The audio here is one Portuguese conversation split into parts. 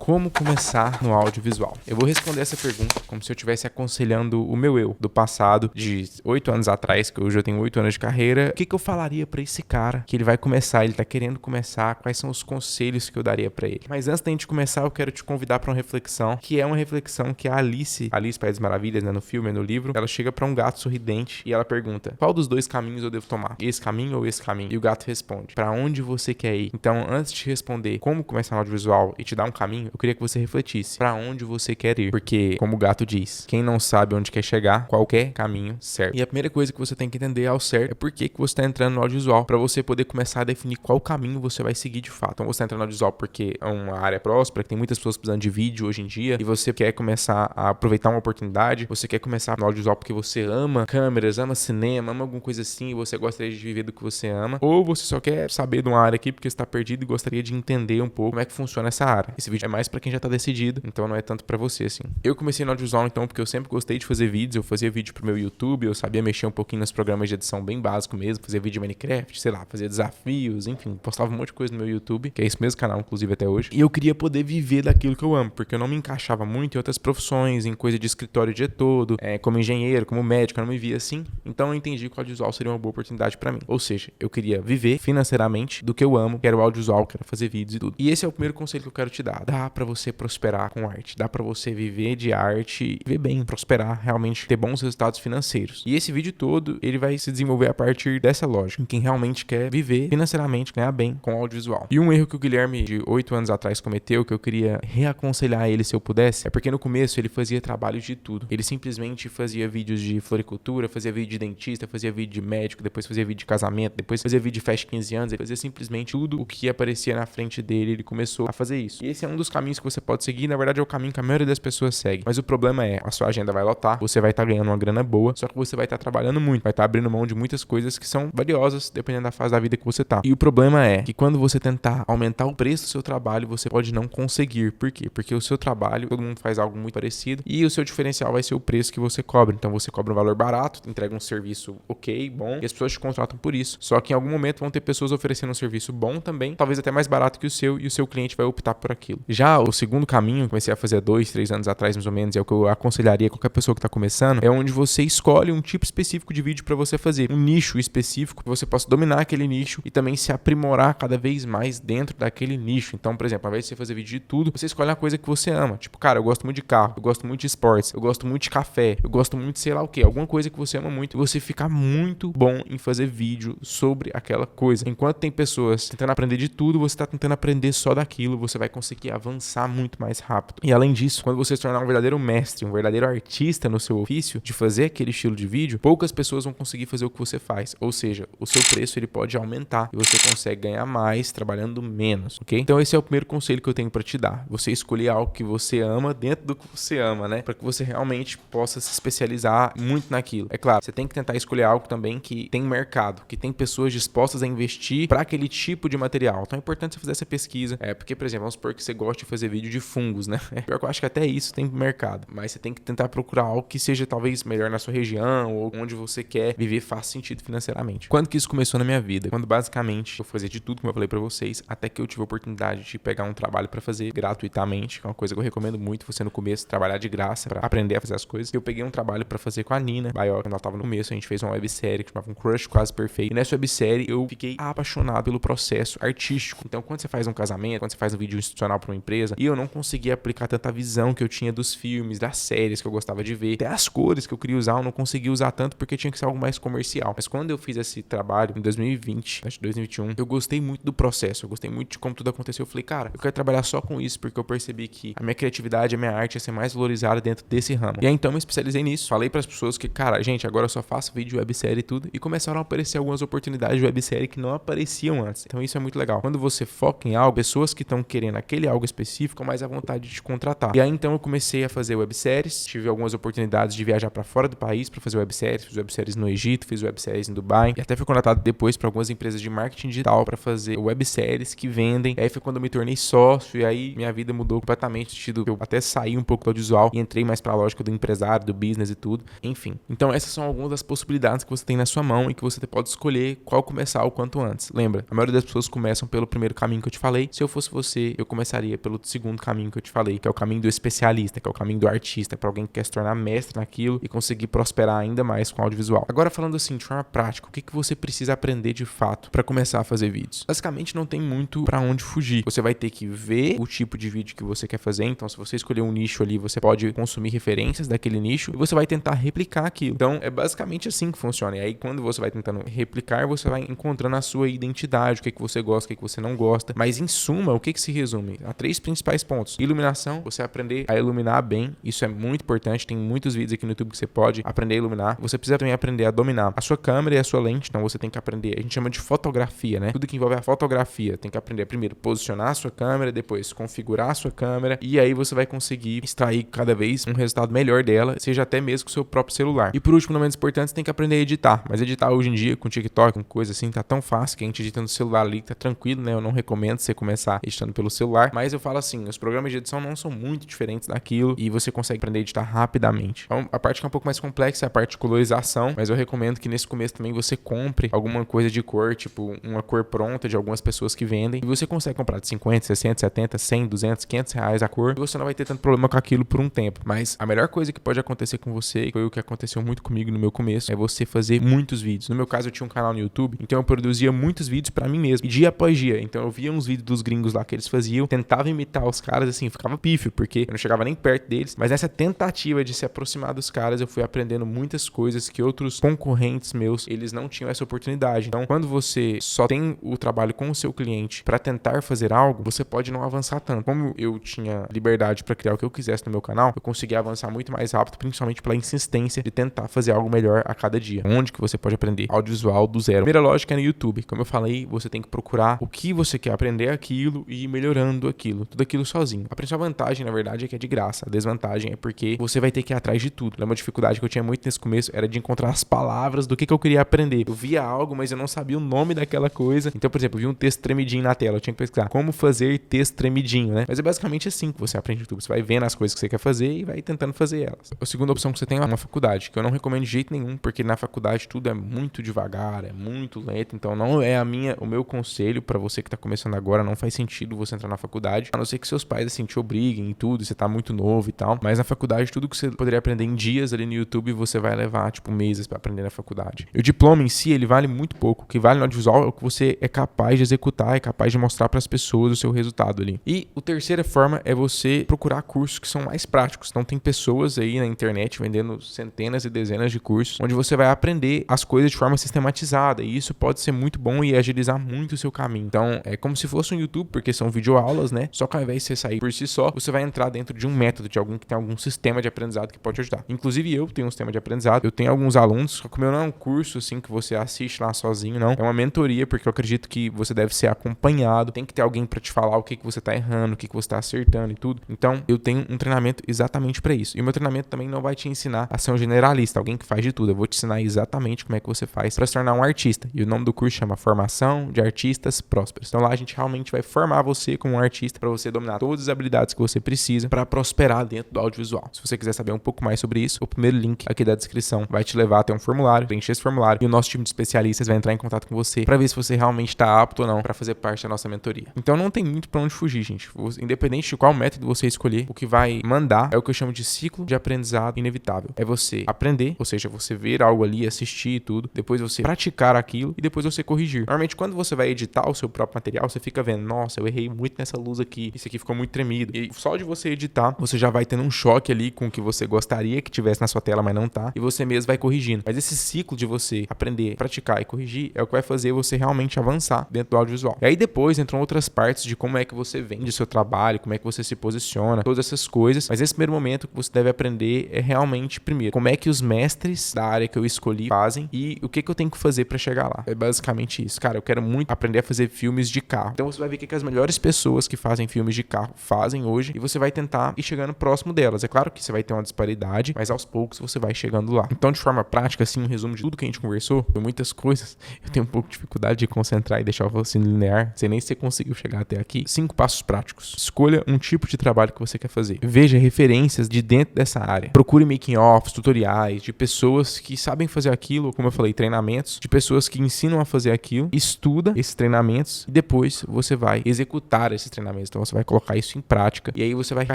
Como começar no audiovisual? Eu vou responder essa pergunta como se eu estivesse aconselhando o meu eu do passado, de 8 anos atrás, que hoje eu tenho 8 anos de carreira. O que eu falaria pra esse cara que ele vai começar, ele tá querendo começar, quais são os conselhos que eu daria pra ele? Mas antes da gente começar, eu quero te convidar pra uma reflexão, que é uma reflexão que a Alice País das Maravilhas, né, no filme, no livro, ela chega pra um gato sorridente e ela pergunta: qual dos dois caminhos eu devo tomar? Esse caminho ou esse caminho? E o gato responde: pra onde você quer ir? Então, antes de responder como começar no audiovisual e te dar um caminho, eu queria que você refletisse pra onde você quer ir. Porque, como o gato diz, quem não sabe onde quer chegar, qualquer caminho serve. E a primeira coisa que você tem que entender ao certo é por que você tá entrando no audiovisual, pra você poder começar a definir qual caminho você vai seguir de fato. Então, você tá entrando no audiovisual porque é uma área próspera, que tem muitas pessoas precisando de vídeo hoje em dia, e você quer começar a aproveitar uma oportunidade, você quer começar no audiovisual porque você ama câmeras, ama cinema, ama alguma coisa assim, e você gostaria de viver do que você ama, ou você só quer saber de uma área aqui porque você tá perdido e gostaria de entender um pouco como é que funciona essa área. Esse vídeo é mais pra quem já tá decidido, então não é tanto pra você, assim. Eu comecei no audiovisual, então, porque eu sempre gostei de fazer vídeos, eu fazia vídeo pro meu YouTube, eu sabia mexer um pouquinho nos programas de edição bem básico mesmo, fazia vídeo de Minecraft, sei lá, fazia desafios, enfim, postava um monte de coisa no meu YouTube, que é esse mesmo canal, inclusive, até hoje. E eu queria poder viver daquilo que eu amo, porque eu não me encaixava muito em outras profissões, em coisa de escritório o dia todo, como engenheiro, como médico, eu não me via assim. Então eu entendi que o audiovisual seria uma boa oportunidade pra mim. Ou seja, eu queria viver financeiramente do que eu amo, que era o audiovisual, que era fazer vídeos e tudo. E esse é o primeiro conselho que eu quero te dar. Dá pra você prosperar com arte, dá pra você viver de arte e viver bem, prosperar, realmente ter bons resultados financeiros. E esse vídeo todo, ele vai se desenvolver a partir dessa lógica, em quem realmente quer viver financeiramente, ganhar bem com o audiovisual. E um erro que o Guilherme, de 8 anos atrás, cometeu, que eu queria reaconselhar ele se eu pudesse, é porque no começo ele fazia trabalhos de tudo. Ele simplesmente fazia vídeos de floricultura, fazia vídeo de dentista, fazia vídeo de médico, depois fazia vídeo de casamento, depois fazia vídeo de festa de 15 anos, ele fazia simplesmente tudo o que aparecia na frente dele, ele começou a fazer isso. E esse é um dos caminhos que você pode seguir, na verdade é o caminho que a maioria das pessoas segue. Mas o problema é, a sua agenda vai lotar, você vai estar ganhando uma grana boa, só que você vai estar trabalhando muito, vai estar abrindo mão de muitas coisas que são valiosas, dependendo da fase da vida que você tá. E o problema é que quando você tentar aumentar o preço do seu trabalho, você pode não conseguir. Por quê? Porque o seu trabalho, todo mundo faz algo muito parecido, e o seu diferencial vai ser o preço que você cobra. Então você cobra um valor barato, entrega um serviço ok, bom, e as pessoas te contratam por isso. Só que em algum momento vão ter pessoas oferecendo um serviço bom também, talvez até mais barato que o seu, e o seu cliente vai optar por aquilo. Já o segundo caminho, comecei a fazer há 2, 3 anos atrás, mais ou menos, é o que eu aconselharia a qualquer pessoa que tá começando, é onde você escolhe um tipo específico de vídeo pra você fazer, um nicho específico, que você possa dominar aquele nicho e também se aprimorar cada vez mais dentro daquele nicho. Então, por exemplo, ao invés de você fazer vídeo de tudo, você escolhe uma coisa que você ama. Tipo, cara, eu gosto muito de carro, eu gosto muito de esportes, eu gosto muito de café, eu gosto muito de sei lá o que, alguma coisa que você ama muito, e você ficar muito bom em fazer vídeo sobre aquela coisa. Enquanto tem pessoas tentando aprender de tudo, você tá tentando aprender só daquilo, você vai conseguir avançar muito mais rápido. E além disso, quando você se tornar um verdadeiro mestre, um verdadeiro artista no seu ofício, de fazer aquele estilo de vídeo, poucas pessoas vão conseguir fazer o que você faz. Ou seja, o seu preço ele pode aumentar e você consegue ganhar mais trabalhando menos, ok? Então esse é o primeiro conselho que eu tenho pra te dar. Você escolher algo que você ama dentro do que você ama, né? Pra que você realmente possa se especializar muito naquilo. É claro, você tem que tentar escolher algo também que tem mercado, que tem pessoas dispostas a investir pra aquele tipo de material. Então é importante você fazer essa pesquisa. Porque, por exemplo, vamos supor que você gosta de fazer vídeo de fungos, né? Pior que eu acho que até isso tem mercado. Mas você tem que tentar procurar algo que seja talvez melhor na sua região ou onde você quer viver faz sentido financeiramente. Quando que isso começou na minha vida? Quando basicamente eu fazia de tudo, como eu falei pra vocês, até que eu tive a oportunidade de pegar um trabalho pra fazer gratuitamente, que é uma coisa que eu recomendo muito você no começo, trabalhar de graça pra aprender a fazer as coisas. Eu peguei um trabalho pra fazer com a Nina Baioca, quando ela tava no começo, a gente fez uma websérie que chamava Um Crush Quase Perfeito. E nessa websérie eu fiquei apaixonado pelo processo artístico. Então quando você faz um casamento, quando você faz um vídeo institucional pra uma empresa, e eu não conseguia aplicar tanta visão que eu tinha dos filmes, das séries que eu gostava de ver, até as cores que eu queria usar, eu não conseguia usar tanto porque tinha que ser algo mais comercial. Mas quando eu fiz esse trabalho em 2020, acho que 2021, eu gostei muito do processo, eu gostei muito de como tudo aconteceu. Eu falei, cara, eu quero trabalhar só com isso, porque eu percebi que a minha criatividade, a minha arte ia ser mais valorizada dentro desse ramo. E aí então eu me especializei nisso. Falei pras pessoas que, cara, gente, agora eu só faço vídeo, websérie e tudo. E começaram a aparecer algumas oportunidades de websérie que não apareciam antes. Então isso é muito legal. Quando você foca em algo, pessoas que estão querendo aquele algo específico ficam mais à vontade de te contratar. E aí então eu comecei a fazer webséries, tive algumas oportunidades de viajar pra fora do país pra fazer webséries, fiz webséries no Egito, fiz webséries em Dubai, e até fui contratado depois pra algumas empresas de marketing digital pra fazer webséries que vendem. E aí foi quando eu me tornei sócio, e aí minha vida mudou completamente, no sentido eu até saí um pouco do audiovisual e entrei mais pra lógica do empresário, do business e tudo, enfim. Então essas são algumas das possibilidades que você tem na sua mão e que você pode escolher qual começar o quanto antes. Lembra, a maioria das pessoas começam pelo primeiro caminho que eu te falei. Se eu fosse você, eu começaria pelo pelo segundo caminho que eu te falei, que é o caminho do especialista, que é o caminho do artista, para alguém que quer se tornar mestre naquilo e conseguir prosperar ainda mais com audiovisual. Agora, falando assim, de forma prática, o que você precisa aprender de fato para começar a fazer vídeos? Basicamente, não tem muito para onde fugir. Você vai ter que ver o tipo de vídeo que você quer fazer. Então, se você escolher um nicho ali, você pode consumir referências daquele nicho e você vai tentar replicar aquilo. Então, é basicamente assim que funciona. E aí, quando você vai tentando replicar, você vai encontrando a sua identidade, o que você gosta, o que você não gosta. Mas, em suma, o que se resume? Há 3 principais pontos. Iluminação, você aprender a iluminar bem. Isso é muito importante. Tem muitos vídeos aqui no YouTube que você pode aprender a iluminar. Você precisa também aprender a dominar a sua câmera e a sua lente. Então, você tem que aprender. A gente chama de fotografia, né? Tudo que envolve a fotografia. Tem que aprender a primeiro posicionar a sua câmera, depois configurar a sua câmera. E aí, você vai conseguir extrair cada vez um resultado melhor dela, seja até mesmo com o seu próprio celular. E por último, não menos importante, você tem que aprender a editar. Mas editar hoje em dia, com TikTok, com coisa assim, tá tão fácil que a gente edita no celular ali, tá tranquilo, né? Eu não recomendo você começar editando pelo celular. Mas eu falo assim, os programas de edição não são muito diferentes daquilo e você consegue aprender a editar rapidamente. Então, a parte que é um pouco mais complexa é a parte de colorização, mas eu recomendo que nesse começo também você compre alguma coisa de cor, tipo uma cor pronta de algumas pessoas que vendem. E você consegue comprar de 50, 60, 70, 100, 200, 500 reais a cor. E você não vai ter tanto problema com aquilo por um tempo. Mas a melhor coisa que pode acontecer com você, foi o que aconteceu muito comigo no meu começo, é você fazer muitos vídeos. No meu caso, eu tinha um canal no YouTube, então eu produzia muitos vídeos pra mim mesmo, e dia após dia. Então eu via uns vídeos dos gringos lá que eles faziam, tentava imitar os caras, assim, ficava pífio, porque eu não chegava nem perto deles. Mas nessa tentativa de se aproximar dos caras, eu fui aprendendo muitas coisas que outros concorrentes meus, eles não tinham essa oportunidade. Então, quando você só tem o trabalho com o seu cliente pra tentar fazer algo, você pode não avançar tanto. Como eu tinha liberdade pra criar o que eu quisesse no meu canal, eu conseguia avançar muito mais rápido, principalmente pela insistência de tentar fazer algo melhor a cada dia. Onde que você pode aprender audiovisual do zero? A primeira lógica é no YouTube. Como eu falei, você tem que procurar o que você quer aprender aquilo e ir melhorando aquilo. Tudo aquilo sozinho. A principal vantagem, na verdade, é que é de graça. A desvantagem é porque você vai ter que ir atrás de tudo. Uma dificuldade que eu tinha muito nesse começo era de encontrar as palavras do que eu queria aprender. Eu via algo, mas eu não sabia o nome daquela coisa. Então, por exemplo, eu vi um texto tremidinho na tela. Eu tinha que pesquisar como fazer texto tremidinho, né? Mas é basicamente assim que você aprende tudo. Você vai vendo as coisas que você quer fazer e vai tentando fazer elas. A segunda opção que você tem é uma faculdade, que eu não recomendo de jeito nenhum, porque na faculdade tudo é muito devagar, é muito lento. Então, não é o meu conselho pra você que tá começando agora. Não faz sentido você entrar na faculdade, a não ser que seus pais, assim, te obriguem e tudo, você tá muito novo e tal. Mas na faculdade, tudo que você poderia aprender em dias ali no YouTube, você vai levar, tipo, meses pra aprender na faculdade. E o diploma em si, ele vale muito pouco. O que vale no audiovisual é o que você é capaz de executar, é capaz de mostrar pras pessoas o seu resultado ali. E a terceira forma é você procurar cursos que são mais práticos. Então, tem pessoas aí na internet vendendo centenas e dezenas de cursos, onde você vai aprender as coisas de forma sistematizada. E isso pode ser muito bom e agilizar muito o seu caminho. Então, é como se fosse um YouTube, porque são videoaulas, né? Só que ao invés de você sair por si só, você vai entrar dentro de um método, de alguém que tem algum sistema de aprendizado que pode te ajudar. Inclusive, eu tenho um sistema de aprendizado. Eu tenho alguns alunos, só que o meu não é um curso, assim, que você assiste lá sozinho, não. É uma mentoria, porque eu acredito que você deve ser acompanhado. Tem que ter alguém pra te falar o que você tá errando, o que você tá acertando e tudo. Então, eu tenho um treinamento exatamente pra isso. E o meu treinamento também não vai te ensinar a ser um generalista, alguém que faz de tudo. Eu vou te ensinar exatamente como é que você faz pra se tornar um artista. E o nome do curso chama Formação de Artistas Prósperos. Então lá a gente realmente vai formar você como um artista para você dominar todas as habilidades que você precisa para prosperar dentro do audiovisual. Se você quiser saber um pouco mais sobre isso, o primeiro link aqui da descrição vai te levar até um formulário, preencher esse formulário e o nosso time de especialistas vai entrar em contato com você para ver se você realmente está apto ou não para fazer parte da nossa mentoria. Então não tem muito para onde fugir, gente. Independente de qual método você escolher, o que vai mandar é o que eu chamo de ciclo de aprendizado inevitável. É você aprender, ou seja, você ver algo ali, assistir e tudo, depois você praticar aquilo e depois você corrigir. Normalmente quando você vai editar o seu próprio material, você fica vendo, nossa, eu errei muito nessa luz aqui, isso aqui ficou muito tremido. E só de você editar, você já vai tendo um choque ali com o que você gostaria que tivesse na sua tela, mas não tá, e você mesmo vai corrigindo. Mas esse ciclo de você aprender, praticar e corrigir é o que vai fazer você realmente avançar dentro do audiovisual. E aí depois entram outras partes de como é que você vende o seu trabalho, como é que você se posiciona, todas essas coisas. Mas esse primeiro momento que você deve aprender é realmente, primeiro, como é que os mestres da área que eu escolhi fazem e o que eu tenho que fazer pra chegar lá. É basicamente isso. Cara, eu quero muito aprender a fazer filmes de carro. Então você vai ver o que as melhores pessoas que fazem filmes de carro fazem hoje e você vai tentar ir chegando próximo delas. É claro que você vai ter uma disparidade, mas aos poucos você vai chegando lá. Então, de forma prática, assim, um resumo de tudo que a gente conversou, foi muitas coisas. Eu tenho um pouco de dificuldade de concentrar e deixar o raciocínio linear. Sei nem se você conseguiu chegar até aqui. 5 passos práticos. Escolha um tipo de trabalho que você quer fazer. Veja referências de dentro dessa área. Procure making-offs, tutoriais de pessoas que sabem fazer aquilo, como eu falei, treinamentos, de pessoas que ensinam a fazer aquilo. Estuda esses treinamentos e depois você vai executar esses treinamentos. Então você vai colocar isso em prática e aí você vai ficar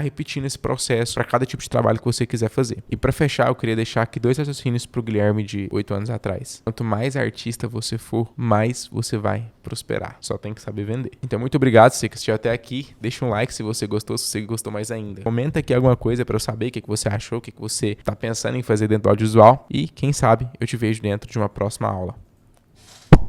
repetindo esse processo para cada tipo de trabalho que você quiser fazer. E para fechar, eu queria deixar aqui 2 raciocínios pro Guilherme de 8 anos atrás. Quanto mais artista você for, mais você vai prosperar. Só tem que saber vender. Então, muito obrigado se você assistiu até aqui. Deixa um like se você gostou, se você gostou mais ainda. Comenta aqui alguma coisa para eu saber o que você achou, o que você tá pensando em fazer dentro do audiovisual. E quem sabe eu te vejo dentro de uma próxima aula.